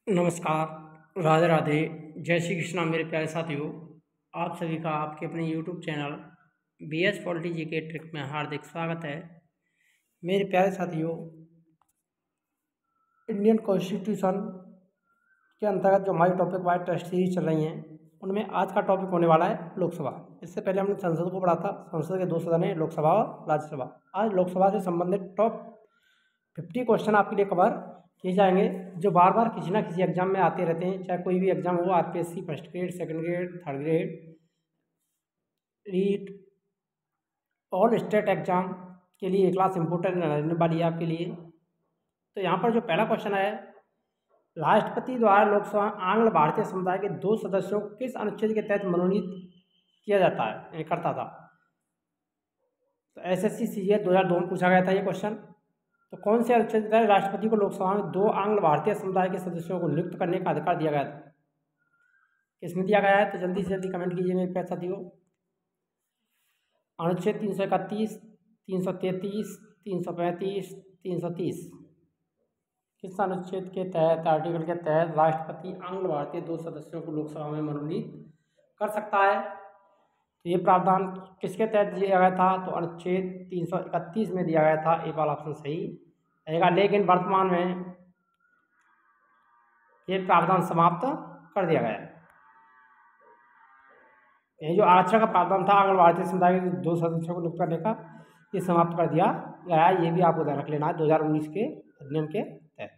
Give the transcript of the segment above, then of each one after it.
नमस्कार, राधे राधे, जय श्री कृष्णा मेरे प्यारे साथियों। आप सभी का आपके अपने यूट्यूब चैनल BS पॉलिटी जी के ट्रिक में हार्दिक स्वागत है। मेरे प्यारे साथियों, इंडियन कॉन्स्टिट्यूशन के अंतर्गत जो हमारी टॉपिक वाइज टेस्ट सीरीज चल रही हैं, उनमें आज का टॉपिक होने वाला है लोकसभा। इससे पहले हमने संसद को पढ़ा था। संसद के दो सदन हैं, लोकसभा और राज्यसभा। आज लोकसभा से संबंधित टॉप 50 क्वेश्चन आपके लिए कवर किए जाएंगे, जो बार बार किसी ना किसी एग्जाम में आते रहते हैं। चाहे कोई भी एग्जाम हो, RPSC first grade, second grade, third grade, REET, all state exam के लिए ये क्लास इंपोर्टेंट रहने वाली है आपके लिए। तो यहाँ पर जो पहला क्वेश्चन है, राष्ट्रपति द्वारा लोकसभा आंग्ल भारतीय समुदाय के 2 सदस्यों को किस अनुच्छेद के तहत मनोनीत किया जाता है, करता था? तो SSC CGL 2002 में पूछा गया था ये क्वेश्चन। तो कौन से अनुच्छेद के तहत राष्ट्रपति को लोकसभा में 2 आंग्ल भारतीय समुदाय के सदस्यों को नियुक्त करने का अधिकार दिया गया था? किसमें दिया गया है? तो जल्दी से जल्दी कमेंट कीजिए मेरे प्यारे साथियों। अनुच्छेद 331, 333, 335, 330। किस अनुच्छेद के तहत, आर्टिकल के तहत राष्ट्रपति आंग्ल भारतीय 2 सदस्यों को लोकसभा में मनोनीत कर सकता है? तो ये प्रावधान किसके तहत दिया गया था? तो अनुच्छेद 331 में दिया गया था। एक वाला ऑप्शन सही रहेगा। लेकिन वर्तमान में ये प्रावधान समाप्त कर दिया गया है। ये जो आरक्षण का प्रावधान था आंग्ल भारतीय समुदाय के 2 सदस्यों को नियुक्त करने का, ये समाप्त कर दिया गया है। ये भी आपको ध्यान रख लेना है 2019 के अधिनियम के तहत।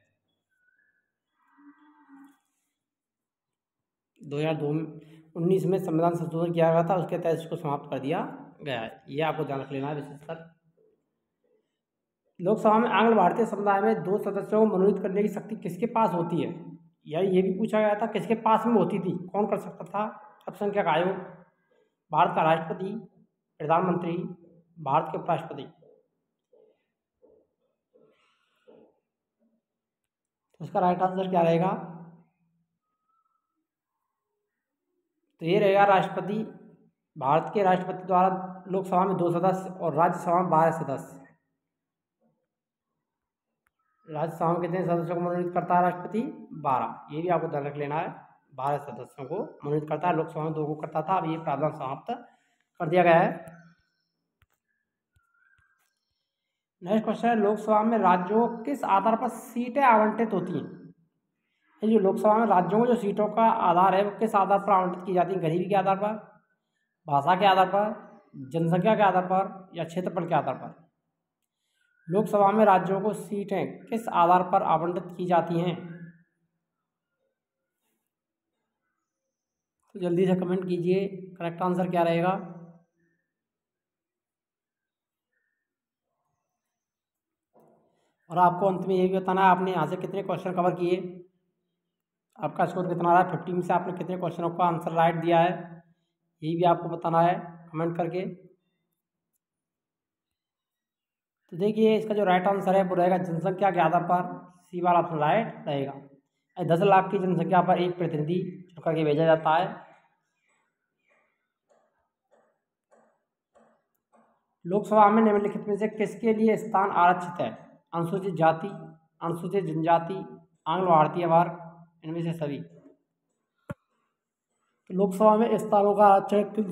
2019 में संविधान संशोधन किया गया था, उसके तहत इसको समाप्त कर दिया गया है। ये आपको ध्यान रख लेना है विशेषकर। लोकसभा में आंग्ल भारतीय समुदाय में 2 सदस्यों को मनोनीत करने की शक्ति किसके पास होती है? यानी ये भी पूछा गया था किसके पास में होती थी, कौन कर सकता था? अल्पसंख्यक आयोग, भारत का राष्ट्रपति, प्रधानमंत्री, भारत के उपराष्ट्रपति। तो इसका राइट आंसर क्या रहेगा? तो ये रहेगा राष्ट्रपति। भारत के राष्ट्रपति द्वारा लोकसभा में 2 सदस्य और राज्यसभा में 12 सदस्य। राज्यसभा में कितने सदस्यों को मनोनीत करता है राष्ट्रपति? 12। ये भी आपको ध्यान रख लेना है। 12 सदस्यों को मनोनीत करता है। लोकसभा में 2 को करता था, अब ये प्रावधान समाप्त कर दिया गया है। नेक्स्ट क्वेश्चन है, लोकसभा में राज्यों को किस आधार पर सीटें आवंटित होती हैं? ये जो लोकसभा में राज्यों को जो सीटों का आधार है, वो किस आधार पर आवंटित की जाती है? गरीबी के आधार पर, भाषा के आधार पर, जनसंख्या के आधार पर, या क्षेत्रफल के आधार पर? लोकसभा में राज्यों को सीटें किस आधार पर आवंटित की जाती हैं? तो जल्दी से कमेंट कीजिए, करेक्ट आंसर क्या रहेगा? और आपको अंत में ये भी बताना है आपने यहाँ से कितने क्वेश्चन कवर किए, आपका स्कोर कितना रहा, 50 में से आपने कितने क्वेश्चनों का आंसर राइट दिया है, ये भी आपको बताना है कमेंट करके। तो देखिए, इसका जो राइट आंसर है वो रहेगा जनसंख्या के आधार पर। सी वाला ऑप्शन राइट रहेगा। 10 लाख की जनसंख्या पर एक प्रतिनिधि चुन करके भेजा जाता है। लोकसभा में निम्नलिखित में से किसके लिए स्थान आरक्षित है? अनुसूचित जाति, अनुसूचित जनजाति, आंग्ल भारतीय वर्ग, इनमें से सभी। तो लोकसभा में स्थानों का आरक्षण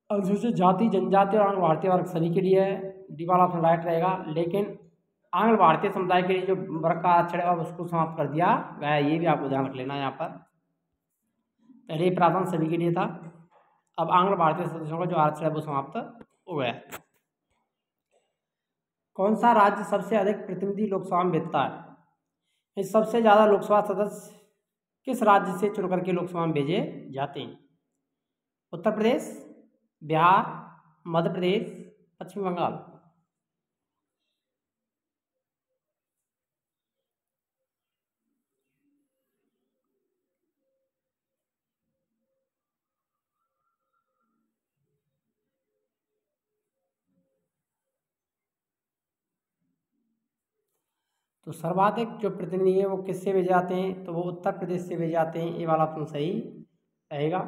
अनुसूचित जाति, जनजाति और आंग्ल भारतीय वर्ग सभी के लिए है। डी वाला ऑप्शन राइट रहेगा। लेकिन आंग्ल भारतीय समुदाय के लिए जो वर्ग का आरक्षण है उसको समाप्त कर दिया गया है। ये भी आपको ध्यान रख लेना है। यहाँ पर पहले ही प्रावधान सभी के लिए था, अब आंग्ल भारतीय सदस्यों का जो आरक्षण है वो समाप्त हो गया है। कौन सा राज्य सबसे अधिक प्रतिनिधि लोकसभा में भेजता है? इस सबसे ज़्यादा लोकसभा सदस्य किस राज्य से चुन करके लोकसभा में भेजे जाते हैं? उत्तर प्रदेश, बिहार, मध्य प्रदेश, पश्चिम बंगाल। तो सर्वाधिक जो प्रतिनिधि है वो किससे भेजे जाते हैं? तो वो उत्तर प्रदेश से भेजे जाते हैं। ये वाला ऑप्शन सही रहेगा।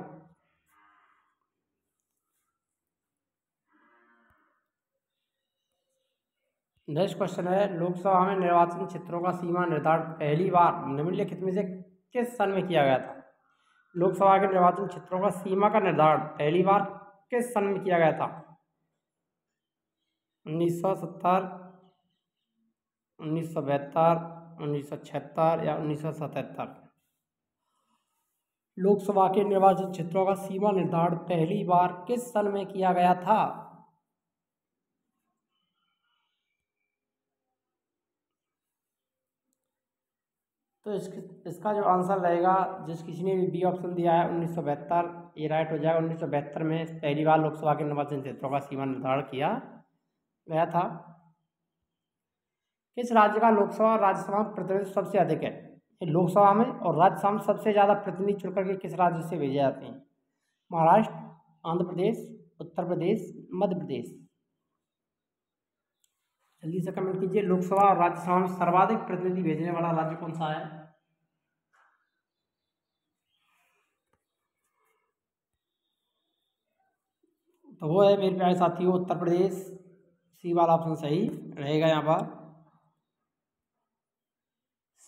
नेक्स्ट क्वेश्चन है, लोकसभा में निर्वाचन क्षेत्रों का सीमा निर्धारण पहली बार निम्नलिखित में से किस सन में किया गया था? लोकसभा के निर्वाचन क्षेत्रों का सीमा का निर्धारण पहली बार किस सन में किया गया था? 1970, 1972, 1976 या 1977? लोकसभा के निर्वाचन क्षेत्रों का सीमा निर्धारण पहली बार किस सन में किया गया था? तो इसका जो आंसर रहेगा, जिस किसी ने भी बी ऑप्शन दिया है 1972, ये राइट हो जाएगा। 1972 में पहली बार लोकसभा के निर्वाचन क्षेत्रों का सीमा निर्धारण किया गया था। किस राज्य का लोकसभा और राज्यसभा में प्रतिनिधित्व सबसे अधिक है? लोकसभा में और राज्यसभा में सबसे ज़्यादा प्रतिनिधि चुन करके किस राज्य से भेजे जाते हैं? महाराष्ट्र, आंध्र प्रदेश, उत्तर प्रदेश, मध्य प्रदेश? जल्दी से कमेंट कीजिए, लोकसभा और राज्यसभा में सर्वाधिक प्रतिनिधि भेजने वाला राज्य कौन सा है? तो वो है मेरे प्यारे साथियों उत्तर प्रदेश। सी वाला ऑप्शन सही रहेगा यहाँ पर।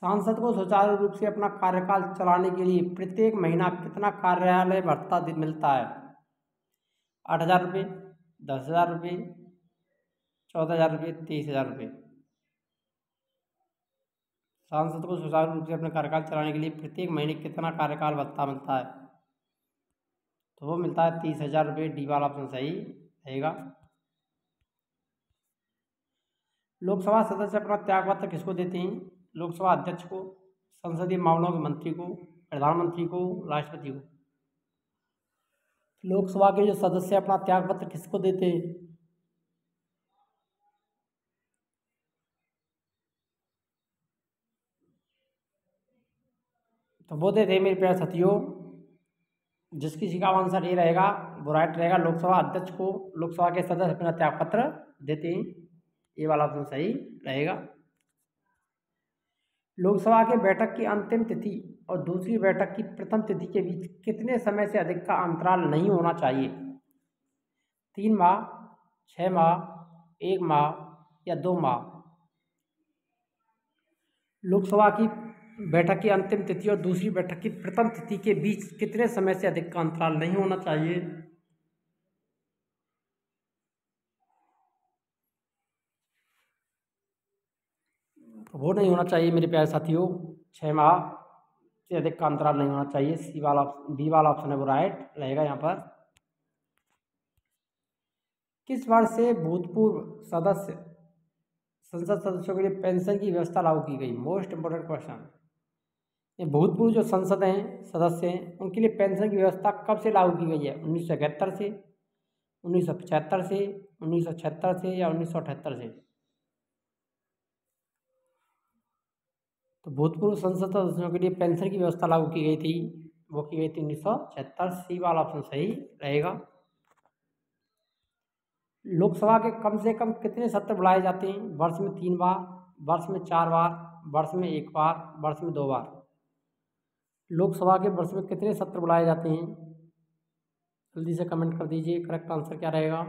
सांसद को सुचारू रूप से अपना कार्यकाल चलाने के लिए प्रत्येक महीना कितना कार्यालय भत्ता मिलता है? 8,000 रुपये, 10,000 रुपये, 14,000 रुपये, 23,000 रुपये? सांसद को सुचारू रूप से अपना कार्यकाल चलाने के लिए प्रत्येक महीने कितना कार्यकाल भत्ता मिलता है? तो वो मिलता है 30,000 रुपये। डी वाला ऑप्शन सही रहेगा। लोकसभा सदस्य अपना त्यागपत्र किसको देते हैं? लोकसभा अध्यक्ष को, संसदीय मामलों के मंत्री को, प्रधानमंत्री को, राष्ट्रपति को? लोकसभा के जो सदस्य अपना त्यागपत्र किसको देते हैं? तो वो देते हैं मेरे प्यारे साथियों, जिस किसी का आंसर ये रहेगा वो राइट रहेगा। लोकसभा अध्यक्ष को लोकसभा के सदस्य अपना त्यागपत्र देते हैं, ये वाला ऑप्शन सही रहेगा। लोकसभा के बैठक की अंतिम तिथि और दूसरी बैठक की प्रथम तिथि के बीच कितने समय से अधिक का अंतराल नहीं होना चाहिए? 3 माह, 6 माह, 1 माह या 2 माह? लोकसभा की बैठक की अंतिम तिथि और दूसरी बैठक की प्रथम तिथि के बीच कितने समय से अधिक का अंतराल नहीं होना चाहिए? तो वो नहीं होना चाहिए मेरे प्यारे साथियों, 6 माह से अधिक का अंतराल नहीं होना चाहिए। सी वाला बी वाला ऑप्शन है वो राइट रहेगा यहाँ पर। किस वर्ष से भूतपूर्व सदस्य संसद सदस्यों के लिए पेंशन की व्यवस्था लागू की गई? Most important question. ये भूतपूर्व जो संसद हैं, सदस्य हैं, उनके लिए पेंशन की व्यवस्था कब से लागू की गई है? 1971 से, 1975 से, 1976 से या 1978 से? तो भूतपूर्व संसद सदस्यों के लिए पेंशन की व्यवस्था लागू की गई थी, वो की गई थी 1976। सी वाला ऑप्शन सही रहेगा। लोकसभा के कम से कम कितने सत्र बुलाए जाते हैं? वर्ष में 3 बार, वर्ष में 4 बार, वर्ष में 1 बार, वर्ष में 2 बार? लोकसभा के वर्ष में कितने सत्र बुलाए जाते हैं? जल्दी से कमेंट कर दीजिए, करेक्ट आंसर क्या रहेगा?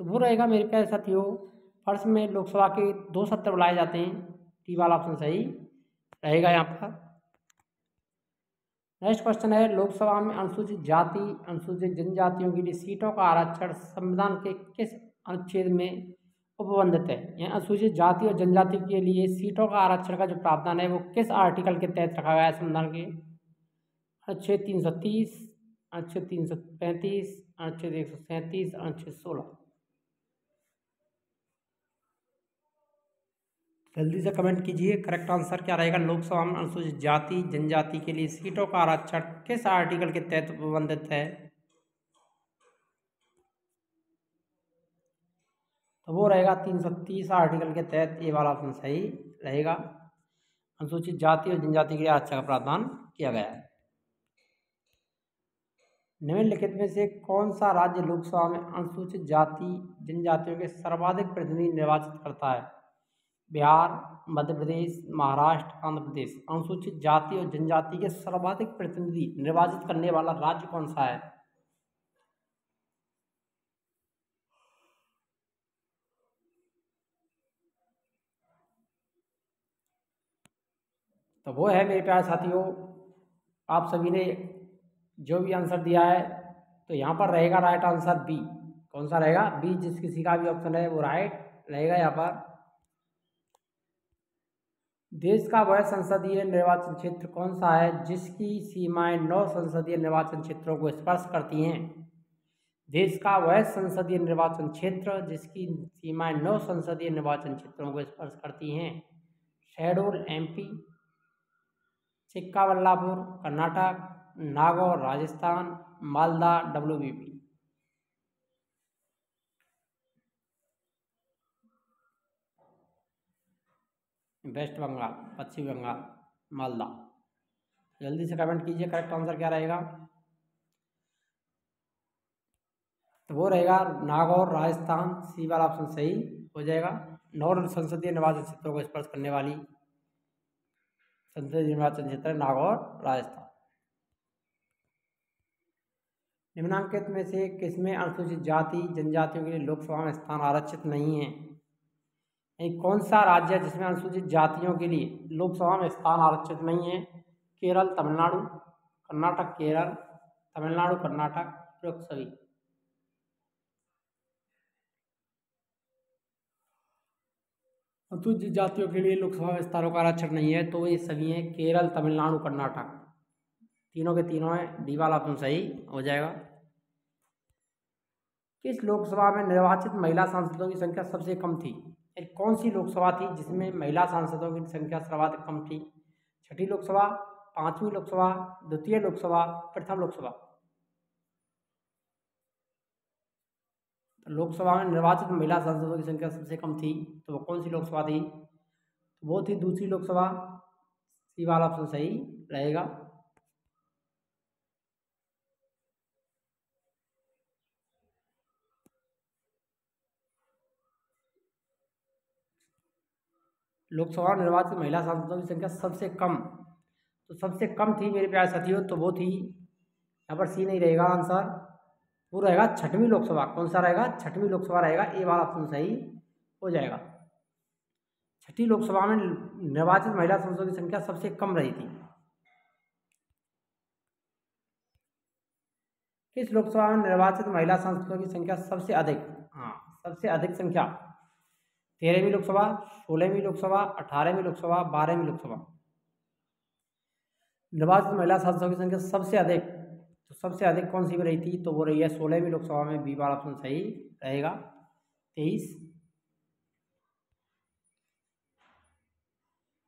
तो वो रहेगा मेरे प्यारे साथियों, वर्ष में लोकसभा के 2 सत्र बुलाए जाते हैं। टी वाला ऑप्शन सही रहेगा यहाँ पर। नेक्स्ट क्वेश्चन है, लोकसभा में अनुसूचित जाति, अनुसूचित जनजातियों के लिए सीटों का आरक्षण संविधान के किस अनुच्छेद में उपबंधित है? यह अनुसूचित जाति और जनजाति के लिए सीटों का आरक्षण का जो प्रावधान है वो किस आर्टिकल के तहत रखा गया है संविधान के? अनुच्छेद 330, अनुच्छेद 335, अनुच्छेद 137, अनुच्छेद 16? जल्दी से कमेंट कीजिए, करेक्ट आंसर क्या रहेगा? लोकसभा में अनुसूचित जाति जनजाति के लिए सीटों का आरक्षण किस आर्टिकल के तहत उपबंधित है? तो वो रहेगा 330 आर्टिकल के तहत, ये वाला ऑप्शन सही रहेगा। अनुसूचित जाति और जनजाति के लिए आरक्षण का प्रावधान किया गया है। निम्नलिखित में से कौन सा राज्य लोकसभा में अनुसूचित जाति जनजातियों के सर्वाधिक प्रतिनिधि निर्वाचित करता है? बिहार, मध्य प्रदेश, महाराष्ट्र, आंध्र प्रदेश? अनुसूचित जाति और जनजाति के सर्वाधिक प्रतिनिधि निर्वाचित करने वाला राज्य कौन सा है? तो वो है मेरे प्यारे साथियों, आप सभी ने जो भी आंसर दिया है तो यहाँ पर रहेगा राइट आंसर बी। कौन सा रहेगा? बी। जिस किसी का भी ऑप्शन है वो राइट रहेगा यहाँ पर। देश का वह संसदीय निर्वाचन क्षेत्र कौन सा है जिसकी सीमाएं 9 संसदीय निर्वाचन क्षेत्रों को स्पर्श करती हैं? देश का वह संसदीय निर्वाचन क्षेत्र जिसकी सीमाएं 9 संसदीय निर्वाचन क्षेत्रों को स्पर्श करती हैं। Shahdol MP, Chikkaballapur Karnataka, Nagaur Rajasthan, Malda WBP. West Bengal, पश्चिम बंगाल, मालदा। जल्दी से कमेंट कीजिए करेक्ट आंसर क्या रहेगा। तो वो रहेगा नागौर राजस्थान, सी वाला ऑप्शन सही हो जाएगा। 9 संसदीय निर्वाचन क्षेत्रों को स्पर्श करने वाली संसदीय निर्वाचन क्षेत्र नागौर राजस्थान। निम्नांकित में से किसमें अनुसूचित जाति जनजातियों के लिए लोकसभा में स्थान आरक्षित नहीं है? कौन सा राज्य है जिसमें अनुसूचित जातियों के लिए लोकसभा में स्थान आरक्षित नहीं है? केरल, तमिलनाडु, कर्नाटक, केरल, तमिलनाडु, कर्नाटक, उपरोक्त सभी। अनुसूचित जातियों के लिए लोकसभा में स्थानों का आरक्षण नहीं है तो ये सभी हैं केरल, तमिलनाडु, कर्नाटक। तीनों के तीनों हैं, डी वाला ऑप्शन सही हो जाएगा। किस लोकसभा में निर्वाचित महिला सांसदों की संख्या सबसे कम थी? कौन सी लोकसभा थी जिसमें महिला सांसदों की संख्या सर्वाधिक कम थी? छठी लोकसभा, पांचवी लोकसभा, द्वितीय लोकसभा, प्रथम लोकसभा। लोकसभा में निर्वाचित महिला सांसदों की संख्या सबसे कम थी तो वो कौन सी लोकसभा थी? वो थी दूसरी लोकसभा। सी वाला ऑप्शन सही रहेगा। लोकसभा में निर्वाचित महिला सांसदों की संख्या सबसे कम, तो सबसे कम थी मेरे प्यारे साथियों, तो वो थी यहाँ पर सी नहीं रहेगा आंसर, वो रहेगा छठवीं लोकसभा। कौन सा रहेगा? छठवीं लोकसभा रहेगा, ए वाला ऑप्शन सही हो जाएगा। छठी लोकसभा में निर्वाचित महिला सांसदों की संख्या सबसे कम रही थी। किस लोकसभा में निर्वाचित महिला सांसदों की संख्या सबसे अधिक? हाँ, सबसे अधिक संख्या 13वीं लोकसभा, 16वीं लोकसभा, 18वीं लोकसभा, 12वीं लोकसभा। निर्वाचित महिला सांसदों की संख्या सबसे अधिक, तो सबसे अधिक कौन सी में रही थी? तो वो रही है 16वीं लोकसभा में, बी वाला ऑप्शन सही रहेगा 23।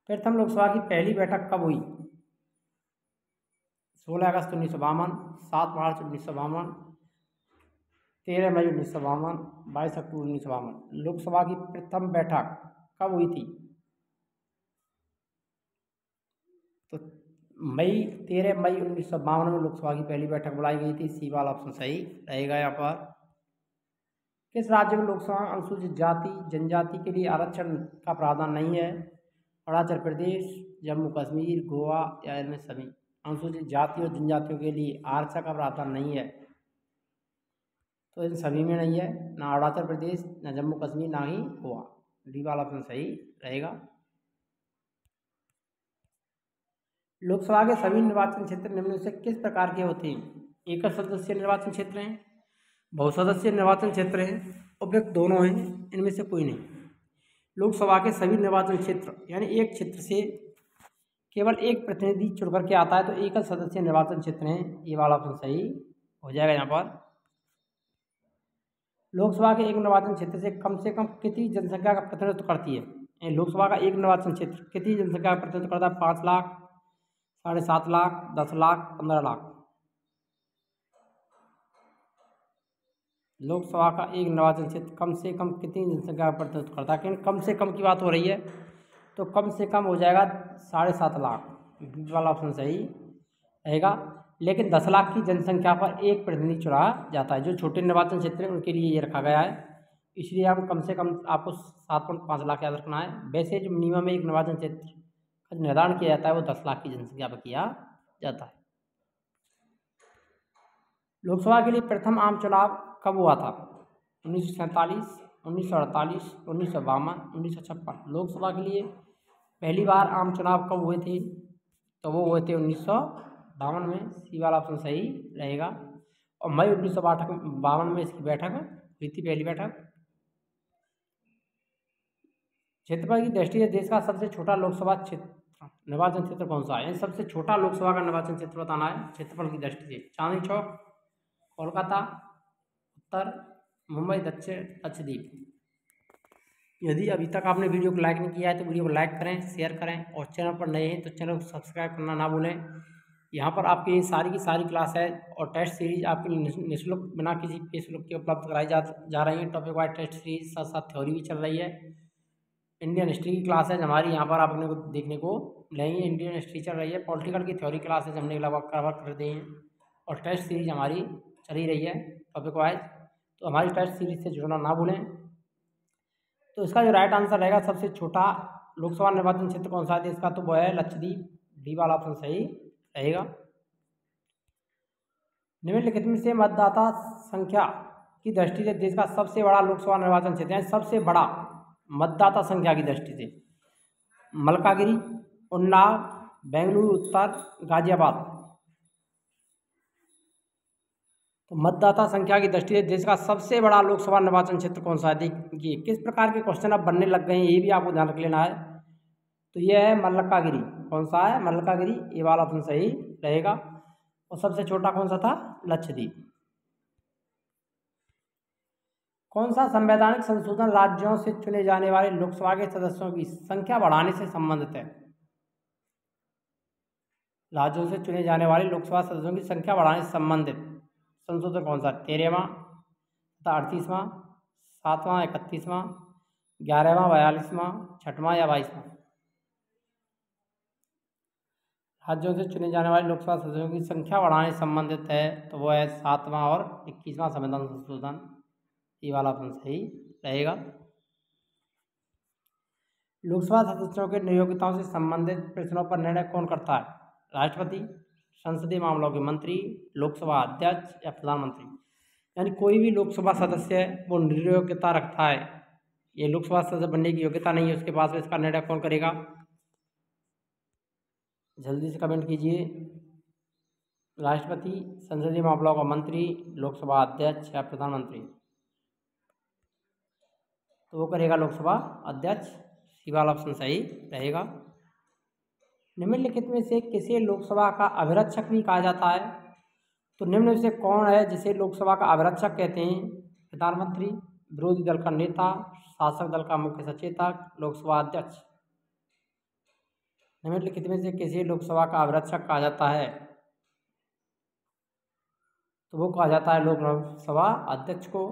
प्रथम लोकसभा की पहली बैठक कब हुई? 16 अगस्त 1952, 7 मार्च 1952, 13 मई 1952, 22 अक्टूबर 1952। लोकसभा की प्रथम बैठक कब हुई थी? तो 13 मई 1952 में लोकसभा की पहली बैठक बुलाई गई थी। सी वाला ऑप्शन सही रहेगा यहाँ पर। किस राज्य में लोकसभा में अनुसूचित जाति जनजाति के लिए आरक्षण का प्रावधान नहीं है? अरुणाचल प्रदेश, जम्मू कश्मीर, गोवा या इनमें सभी। अनुसूचित जाति और जनजातियों के लिए आरक्षण का प्रावधान नहीं है तो इन सभी में नहीं है, ना अरुणाचल प्रदेश, ना जम्मू कश्मीर, ना ही गोवा। डी वाला ऑप्शन सही रहेगा। लोकसभा के सभी निर्वाचन क्षेत्र निम्न से किस प्रकार के होते हैं? एक सदस्यीय निर्वाचन क्षेत्र हैं, बहुसदस्यीय निर्वाचन क्षेत्र हैं, उपयुक्त दोनों हैं, इनमें से कोई नहीं। लोकसभा के सभी निर्वाचन क्षेत्र यानी एक क्षेत्र से केवल एक प्रतिनिधि चुन करके आता है तो एकल सदस्यीय निर्वाचन क्षेत्र है, ये वाला ऑप्शन सही हो जाएगा यहाँ पर। लोकसभा के एक निर्वाचन क्षेत्र से कम कितनी जनसंख्या का प्रतिनिधित्व करती है? लोकसभा का एक निर्वाचन क्षेत्र कितनी जनसंख्या का प्रतिनिधित्व करता है? 5 लाख, 7.5 लाख, 10 लाख, 15 लाख। लोकसभा का एक निर्वाचन क्षेत्र कम से कम कितनी जनसंख्या का प्रतिनिधित्व करता है? क्योंकि कम से कम की बात हो रही है तो कम से कम हो जाएगा 7.5 लाख, वाला ऑप्शन सही रहेगा। लेकिन 10 लाख की जनसंख्या पर एक प्रतिनिधि चुना जाता है। जो छोटे निर्वाचन क्षेत्र हैं उनके लिए ये रखा गया है, इसलिए हम कम से कम आपको 7.5 लाख याद रखना है। वैसे जो मिनिमम एक निर्वाचन क्षेत्र का निर्धारण किया जाता है वो 10 लाख की जनसंख्या पर किया जाता है। लोकसभा के लिए प्रथम आम चुनाव कब हुआ था? 1947, 1948, 1952, 1956। लोकसभा के लिए पहली बार आम चुनाव कब हुए थे? तो वो हुए थे 1952 में। सी वाला ऑप्शन सही रहेगा। और मई 1952 में इसकी बैठक हुई थी, पहली बैठक। क्षेत्रफल की दृष्टि से देश का सबसे छोटा लोकसभा क्षेत्र निर्वाचन क्षेत्र कौन सा है? सबसे छोटा लोकसभा का निर्वाचन क्षेत्र बताना है क्षेत्रफल की दृष्टि से। चांदनी चौक, कोलकाता, उत्तर, मुंबई, दक्षिण, लक्षद्वीप। यदि अभी तक आपने वीडियो को लाइक नहीं किया है तो वीडियो को लाइक करें, शेयर करें, और चैनल पर नए हैं तो चैनल को सब्सक्राइब करना ना भूलें। यहाँ पर आपकी सारी की सारी क्लास है और टेस्ट सीरीज आपके निःशुल्क बिना किसी पे शुल्क के उपलब्ध कराई जा रही है। टॉपिक वाइज टेस्ट सीरीज, साथ साथ थ्योरी भी चल रही है। इंडियन हिस्ट्री की क्लास है हमारी, यहाँ पर आप अपने को देखने को मिलेंगे। इंडियन हिस्ट्री चल रही है, पॉलिटिकल की थ्योरी क्लासेज हमने लगभग कवर कर दी हैं, और टेस्ट सीरीज हमारी चल ही रही है टॉपिक वाइज। तो हमारी टेस्ट सीरीज से जुड़ना ना भूलें। तो इसका जो राइट आंसर रहेगा, सबसे छोटा लोकसभा निर्वाचन क्षेत्र कौन सा है देश का, तो वो है लक्षद्वीप। डी वाला ऑप्शन सही रहेगा। निम्नलिखित में से मतदाता संख्या की दृष्टि से देश का सबसे बड़ा लोकसभा निर्वाचन क्षेत्र है, सबसे बड़ा मतदाता संख्या की दृष्टि से, मलकागिरी, उन्नाव, बेंगलुरु उत्तर, गाजियाबाद। तो मतदाता संख्या की दृष्टि से देश का सबसे बड़ा लोकसभा निर्वाचन क्षेत्र कौन सा है? देखिए किस प्रकार के क्वेश्चन अब बनने लग गए हैं, ये भी आपको ध्यान रख लेना है। तो ये है मलकागिरी। कौन सा है? मलकागिरी। ये वाला ऑप्शन सही रहेगा। और सबसे छोटा कौन सा था? लक्षद्वीप। कौन सा संवैधानिक संशोधन राज्यों से चुने जाने वाले लोकसभा के सदस्यों की संख्या बढ़ाने से संबंधित है? राज्यों से चुने जाने वाले लोकसभा सदस्यों की संख्या बढ़ाने से संबंधित संशोधन कौन सा? 13वां तथा 38वां, 7वां, 31वां, 11वां, 42वां, 6वां या 22वां? राज्यों से चुने जाने वाले लोकसभा सदस्यों की संख्या बढ़ाने से संबंधित है, तो वो है 7वां और 21वां संविधान संशोधन। ये वाला ऑप्शन सही रहेगा। लोकसभा सदस्यों के नियोक्ताओं से संबंधित प्रश्नों पर निर्णय कौन करता है? राष्ट्रपति, संसदीय मामलों के मंत्री, लोकसभा अध्यक्ष या प्रधानमंत्री? यानी कोई भी लोकसभा सदस्य है वो निर्योग्यता रखता है, ये लोकसभा सदस्य बनने की योग्यता नहीं है उसके पास, इसका निर्णय कौन करेगा? जल्दी से कमेंट कीजिए। राष्ट्रपति, संसदीय मामलों का मंत्री, लोकसभा अध्यक्ष या प्रधानमंत्री? तो वो करेगा लोकसभा अध्यक्ष। सी वाला ऑप्शन सही रहेगा। निम्नलिखित में से किसे लोकसभा का अभिरक्षक भी कहा जाता है? तो निम्न में से कौन है जिसे लोकसभा का अभिरक्षक कहते हैं? प्रधानमंत्री, विरोधी दल का नेता, शासक दल का मुख्य सचेतक, लोकसभा अध्यक्ष? निम्नलिखित में से किसे लोकसभा का अभिरक्षक कहा जाता है? तो वो कहा जाता है लोकसभा अध्यक्ष को।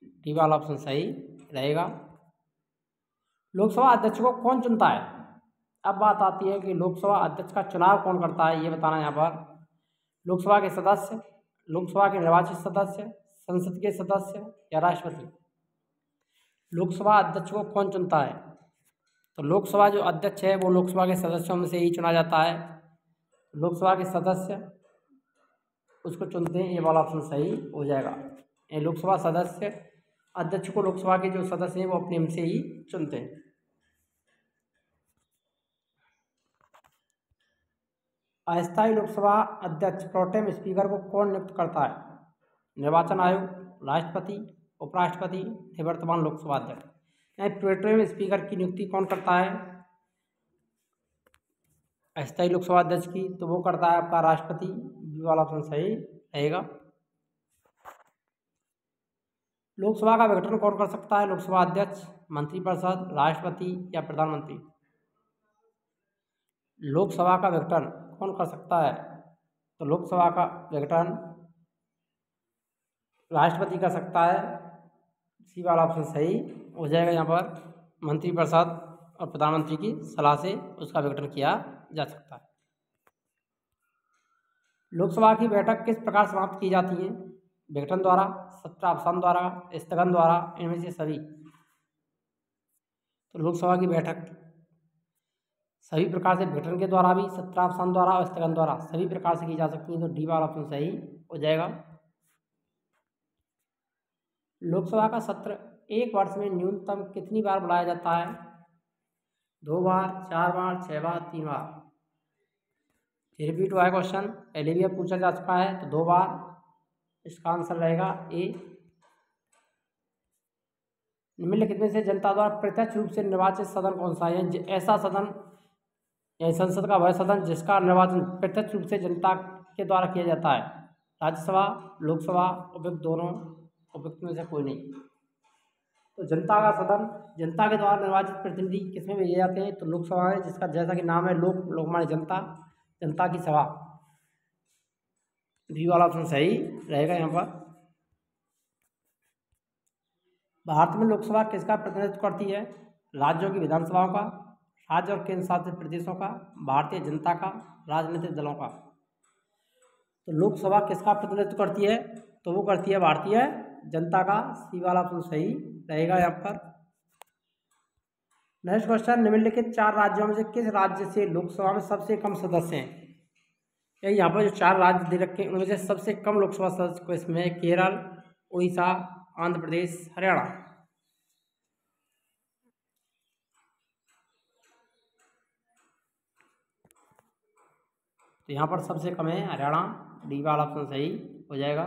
डी वाला ऑप्शन सही रहेगा। लोकसभा अध्यक्ष को कौन चुनता है? अब बात आती है कि लोकसभा अध्यक्ष का चुनाव कौन करता है, ये बताना है यहाँ पर। लोकसभा के सदस्य, लोकसभा के निर्वाचित सदस्य, संसद के सदस्य या राष्ट्रपति? लोकसभा अध्यक्ष को कौन चुनता है? तो लोकसभा जो अध्यक्ष है वो लोकसभा के सदस्यों में से ही चुना जाता है। लोकसभा के सदस्य उसको चुनते हैं, ये वाला ऑप्शन सही हो जाएगा। ये लोकसभा सदस्य अध्यक्ष को लोकसभा के जो सदस्य हैं वो अपने से ही चुनते हैं। अस्थायी लोकसभा अध्यक्ष प्रोटेम स्पीकर को कौन नियुक्त करता है? निर्वाचन आयोग, राष्ट्रपति, उपराष्ट्रपति, निवर्तमान लोकसभा अध्यक्ष? यानी प्रोटेम स्पीकर की नियुक्ति कौन करता है अस्थायी लोकसभा अध्यक्ष की? तो वो करता है आपका राष्ट्रपति। बी वाला ऑप्शन सही रहेगा। लोकसभा का विघटन कौन कर सकता है? लोकसभा अध्यक्ष, मंत्रिपरिषद, राष्ट्रपति या प्रधानमंत्री? लोकसभा का विघटन कौन कर सकता है? तो लोकसभा का विघटन राष्ट्रपति कर सकता है। सी वाला ऑप्शन सही हो जाएगा। यहाँ पर मंत्रिपरिषद और प्रधानमंत्री की सलाह से उसका विघटन किया जा सकता है। लोकसभा की बैठक किस प्रकार समाप्त की जाती है? विघटन द्वारा, सत्रावसान द्वारा, स्थगन द्वारा, इनमें से सभी? तो लोकसभा की बैठक सभी प्रकार से, विघटन के द्वारा भी, सत्रावसान द्वारा और स्थगन द्वारा, सभी प्रकार से की जा सकती है। तो डी वाला ऑप्शन सही हो जाएगा। लोकसभा का सत्र एक वर्ष में न्यूनतम कितनी बार बुलाया जाता है? 2 बार, 4 बार, 6 बार, 3 बार। रिपीट हुआ है क्वेश्चन, पहले भी अब पूछा जा चुका है, तो 2 बार इसका आंसर रहेगा ए। निम्नलिखित में से जनता द्वारा प्रत्यक्ष रूप से निर्वाचित सदन कौन सा है? ऐसा सदन या संसद का वह सदन जिसका निर्वाचन प्रत्यक्ष रूप से जनता के द्वारा किया जाता है। राज्यसभा, लोकसभा, उपयुक्त दोनों, उपयुक्त में से कोई नहीं। तो जनता का सदन, जनता के द्वारा निर्वाचित प्रतिनिधि किसमें भेजे जाते हैं? तो लोकसभा में, जिसका जैसा कि नाम है लोक माने जनता, जनता की सभा। बी वाला ऑप्शन सही रहेगा यहाँ पर। भारत में लोकसभा किसका प्रतिनिधित्व करती है? राज्यों की विधानसभाओं का, राज्य और केंद्र शासित प्रदेशों का, भारतीय जनता का, राजनीतिक दलों का। तो लोकसभा किसका प्रतिनिधित्व करती है? तो वो करती है भारतीय जनता का। सी वाला ऑप्शन सही रहेगा यहाँ पर। नेक्स्ट क्वेश्चन, निम्नलिखित 4 राज्यों में से किस राज्य से लोकसभा में सबसे कम सदस्य हैं? यहाँ पर जो 4 राज्य दे रखे हैं उनमें से सबसे कम लोकसभा सदस्य को इसमें है केरल, उड़ीसा, आंध्र प्रदेश, हरियाणा। तो यहाँ पर सबसे कम है हरियाणा। डी वाला ऑप्शन सही हो जाएगा।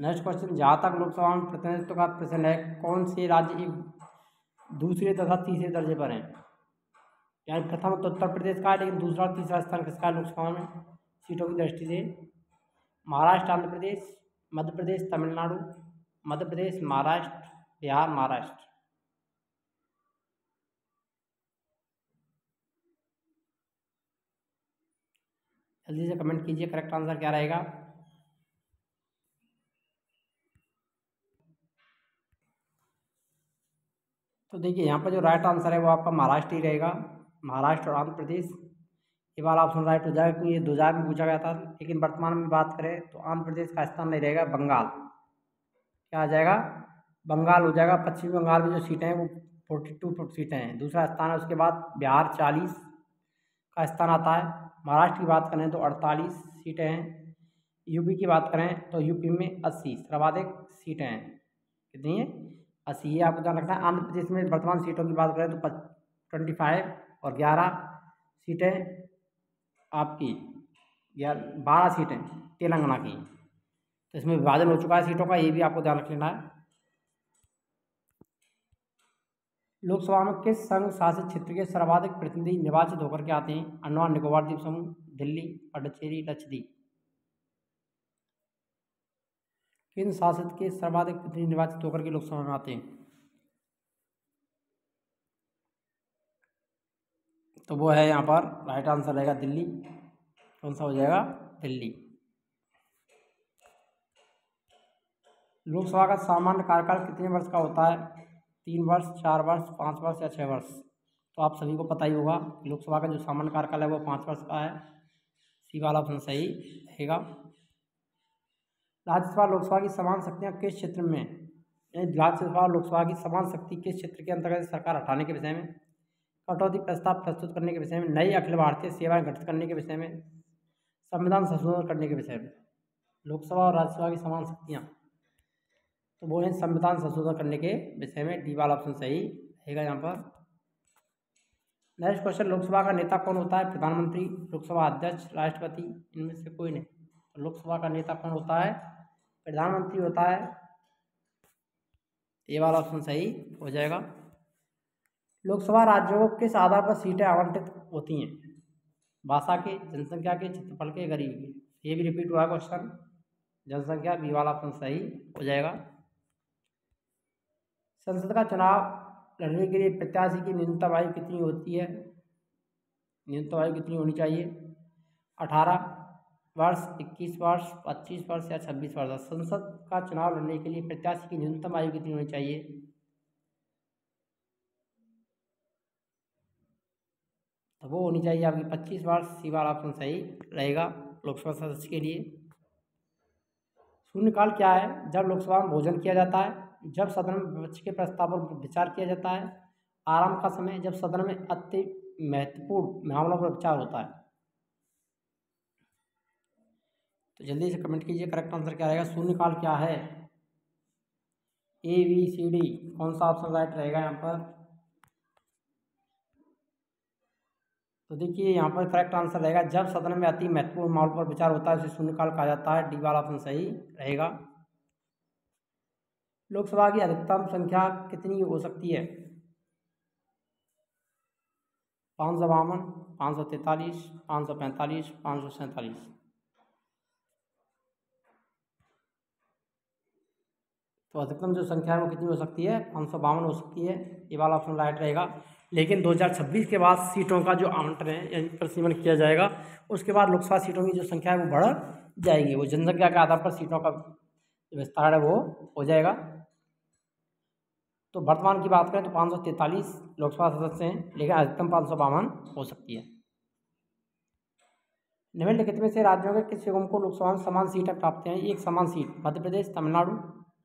नेक्स्ट क्वेश्चन, जहाँ तक लोकसभा में प्रतिनिधित्व का प्रश्न है, कौन से राज्य दूसरे तथा तीसरे दर्जे पर हैं? यानी प्रथम तो उत्तर प्रदेश का है, लेकिन दूसरा और तीसरा स्थान किसका है लोकसभा में सीटों की दृष्टि से? महाराष्ट्र, आंध्र प्रदेश, मध्य प्रदेश, तमिलनाडु, मध्य प्रदेश, महाराष्ट्र, बिहार, महाराष्ट्र। जल्दी से कमेंट कीजिए, करेक्ट आंसर क्या रहेगा? तो देखिए यहाँ पर जो राइट आंसर है वो आपका महाराष्ट्र ही रहेगा। महाराष्ट्र और आंध्र प्रदेश, ये वाला ऑप्शन राइट हो जाएगा, क्योंकि ये 2000 में पूछा गया था। लेकिन वर्तमान में बात करें तो आंध्र प्रदेश का स्थान नहीं रहेगा, बंगाल। क्या आ जाएगा? बंगाल हो जाएगा। पश्चिमी बंगाल में जो सीटें हैं वो 42 सीटें हैं, दूसरा स्थान है। उसके बाद बिहार 40 का स्थान आता है। महाराष्ट्र की बात करें तो 48 सीटें हैं। यूपी की बात करें तो यूपी में 80 सर्वाधिक सीटें हैं। कितनी है? 80। ये आपको ध्यान रखना है। आंध्र प्रदेश में वर्तमान सीटों की बात करें तो 25 और 11 सीटें आपकी, 12 सीटें तेलंगाना की। तो इसमें विभाजन हो चुका है सीटों का, ये भी आपको ध्यान रख लेना है। लोकसभा में किस संघ शासित क्षेत्र के सर्वाधिक प्रतिनिधि निर्वाचित होकर के आते हैं? अंडमान निकोबार द्वीप समूह, दिल्ली, पुडुचेरी, लक्षद्वीप। किन शासित के सर्वाधिक प्रतिनिधि निर्वाचित होकर के लोकसभा में आते हैं? तो वो है यहाँ पर राइट आंसर रहेगा दिल्ली। कौन सा हो जाएगा? दिल्ली। लोकसभा का सामान्य कार्यकाल कितने वर्ष का होता है? 3 वर्ष, 4 वर्ष, 5 वर्ष या 6 वर्ष? तो आप सभी को पता ही होगा लोकसभा का जो सामान्य कार्यकाल है वो 5 वर्ष का है। सी वाला ऑप्शन सही रहेगा। राज्यसभा लोकसभा की समान शक्तियाँ किस क्षेत्र में? राज्यसभा लोकसभा की समान शक्ति किस क्षेत्र के अंतर्गत? सरकार हटाने के विषय में, कटौती प्रस्ताव प्रस्तुत करने के विषय में, नई अखिल भारतीय सेवाएं गठित करने के विषय में, संविधान संशोधन करने के विषय में। लोकसभा और राज्यसभा की समान शक्तियाँ, तो वो है संविधान संशोधन करने के विषय में। डी वाला ऑप्शन सही रहेगा यहाँ पर। नेक्स्ट क्वेश्चन, लोकसभा का नेता कौन होता है? प्रधानमंत्री, लोकसभा अध्यक्ष, राष्ट्रपति, इनमें से कोई नहीं। तो लोकसभा का नेता कौन होता है? प्रधानमंत्री होता है। ये वाला ऑप्शन सही हो जाएगा। लोकसभा राज्यों को किस आधार पर सीटें आवंटित होती हैं? भाषा के, जनसंख्या के, क्षेत्रफल के, गरीबी के। ये भी रिपीट हुआ क्वेश्चन, जनसंख्या। बी वाला ऑप्शन सही हो जाएगा। संसद का चुनाव लड़ने के लिए प्रत्याशी की न्यूनतम आयु कितनी होती है? न्यूनतम आयु कितनी होनी चाहिए? 18 वर्ष, 21 वर्ष, 25 वर्ष या 26 वर्ष? संसद का चुनाव लड़ने के लिए प्रत्याशी की न्यूनतम आयु कितनी होनी चाहिए? तो वो होनी चाहिए आपकी 25 वर्ष। सी वाला ऑप्शन सही रहेगा लोकसभा सदस्य के लिए। शून्यकाल क्या है? जब लोकसभा में भोजन किया जाता है, जब सदन में विपक्ष के प्रस्ताव पर विचार किया जाता है, आराम का समय, जब सदन में अति महत्वपूर्ण मामलों पर विचार होता है। तो जल्दी से कमेंट कीजिए, करेक्ट आंसर क्या रहेगा? शून्यकाल क्या है? ABCD कौन सा ऑप्शन राइट रहेगा यहाँ पर? तो देखिए यहाँ पर करेक्ट आंसर रहेगा जब सदन में अति महत्वपूर्ण मामलों पर विचार होता है उसे शून्यकाल कहा जाता है। डी वाला ऑप्शन सही रहेगा। लोकसभा की अधिकतम संख्या कितनी हो सकती है? 552, 543, 545, 547। तो अधिकतम जो संख्या है वो कितनी हो सकती है? 552 हो सकती है। ये वाला ऑप्शन राइट रहेगा। लेकिन 2026 के बाद सीटों का जो आवंटन है यानी परिसीमन किया जाएगा, उसके बाद लोकसभा सीटों की जो संख्या है वो बढ़ जाएगी। वो जनसंख्या के आधार पर सीटों का विस्तार है वो हो जाएगा। तो वर्तमान की बात करें तो 543 लोकसभा सदस्य हैं, लेकिन अधिकतम 552 हो सकती है। निम्नलिखित में से राज्यों के किस निगम को लोकसभा में समान सीटें प्राप्त हैं? एक समान सीट मध्य प्रदेश, तमिलनाडु,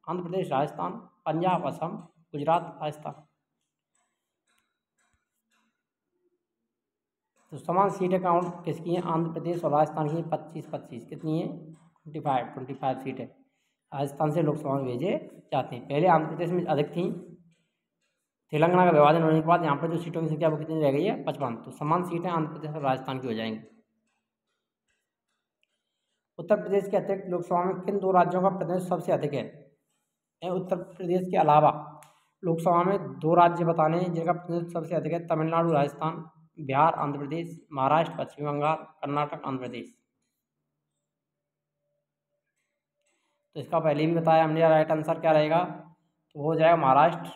आंध्र प्रदेश, राजस्थान, पंजाब, असम, गुजरात, राजस्थान। तो समान सीटें काउंट किसकी हैं? आंध्र प्रदेश और राजस्थान की 25-25 कितनी है? 25 सीटें राजस्थान से लोकसभा में भेजे जाते हैं। पहले आंध्र प्रदेश में अधिक थी, तेलंगाना का विभाजन होने के बाद यहाँ पर जो सीटों की संख्या वो कितनी रह गई है? 55। तो समान सीटें आंध्र प्रदेश और राजस्थान की हो जाएंगी। उत्तर प्रदेश के अतिरिक्त लोकसभा में किन दो राज्यों का प्रतिनिधित्व सबसे अधिक है? उत्तर प्रदेश के अलावा लोकसभा में दो राज्य बताने हैं जिनका प्रतिनिधित्व सबसे अधिक है। तमिलनाडु, राजस्थान, बिहार, आंध्र प्रदेश, महाराष्ट्र, पश्चिम बंगाल, कर्नाटक, आंध्र प्रदेश। तो इसका पहले भी बताया हमने, राइट आंसर क्या रहेगा? तो हो जाएगा महाराष्ट्र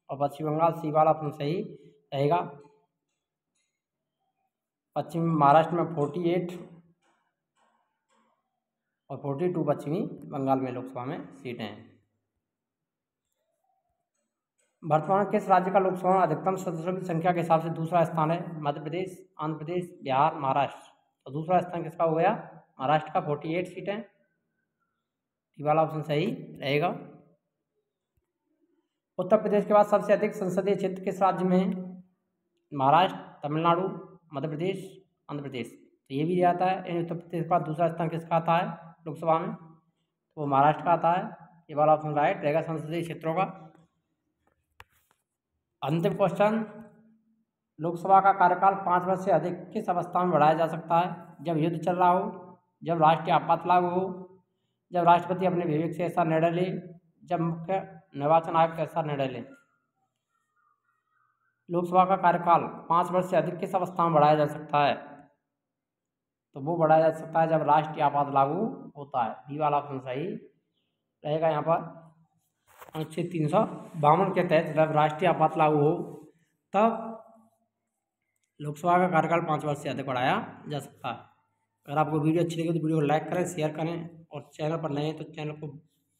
और पश्चिम बंगाल। सी वाला ऑप्शन सही रहेगा। महाराष्ट्र में 48 और 42 पश्चिमी बंगाल में लोकसभा में सीटें हैं। वर्तमान किस राज्य का लोकसभा में अधिकतम सदस्यों की संख्या के हिसाब से दूसरा स्थान है? मध्य प्रदेश, आंध्र प्रदेश, बिहार, महाराष्ट्र। तो दूसरा स्थान किसका हो गया? महाराष्ट्र का 48 सीटें। ये वाला ऑप्शन सही रहेगा। उत्तर प्रदेश के बाद सबसे अधिक संसदीय क्षेत्र किस राज्य में है? महाराष्ट्र, तमिलनाडु, मध्य प्रदेश, आंध्र प्रदेश। तो ये भी दिया जाता है। उत्तर प्रदेश के बाद दूसरा स्थान किसका आता है लोकसभा में? तो वो महाराष्ट्र का आता है। ये वाला ऑप्शन राइट रहेगा संसदीय क्षेत्रों का। अंतिम क्वेश्चन, लोकसभा का कार्यकाल 5 वर्ष से अधिक किस अवस्था में बढ़ाया जा सकता है? जब युद्ध चल रहा हो, जब राष्ट्रीय आपात लागू हो, जब राष्ट्रपति अपने विवेक से ऐसा निर्णय ले, जब मुख्य निर्वाचन आयोग ऐसा निर्णय ले। लोकसभा का कार्यकाल 5 वर्ष से अधिक किस अवस्था में बढ़ाया जा सकता है? तो वो बढ़ाया जा सकता है जब राष्ट्रीय आपात लागू होता है। बी वाला ऑप्शन सही रहेगा। यहाँ पर अनुच्छेद 352 के तहत जब राष्ट्रीय आपात लागू हो तब लोकसभा का कार्यकाल 5 वर्ष से अधिक बढ़ाया जा सकता है। अगर आपको वीडियो अच्छी लगी तो वीडियो को लाइक करें, शेयर करें और चैनल पर नए हैं तो चैनल को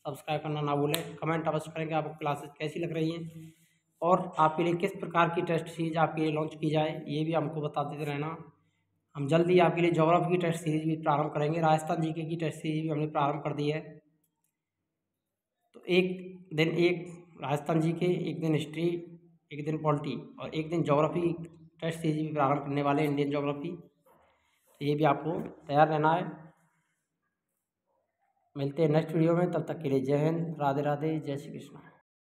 सब्सक्राइब करना ना भूलें। कमेंट अवश्य करें कि आपको क्लासेस कैसी लग रही हैं और आपके लिए किस प्रकार की टेस्ट सीरीज आपके लिए लॉन्च की जाए, ये भी हमको बता देते रहना। हम जल्दी आपके लिए ज्योग्राफी की टेस्ट सीरीज भी प्रारंभ करेंगे। राजस्थान जीके की टेस्ट सीरीज भी हमने प्रारंभ कर दी है। तो एक दिन एक राजस्थान जीके, एक दिन हिस्ट्री, एक दिन पॉलिटी और एक दिन ज्योग्राफी टेस्ट सीरीज भी प्रारंभ करने वाले इंडियन ज्योग्राफी। तो ये भी आपको तैयार रहना है। मिलते हैं नेक्स्ट वीडियो में, तब तक के लिए जय हिंद, राधे राधे, जय श्री कृष्ण।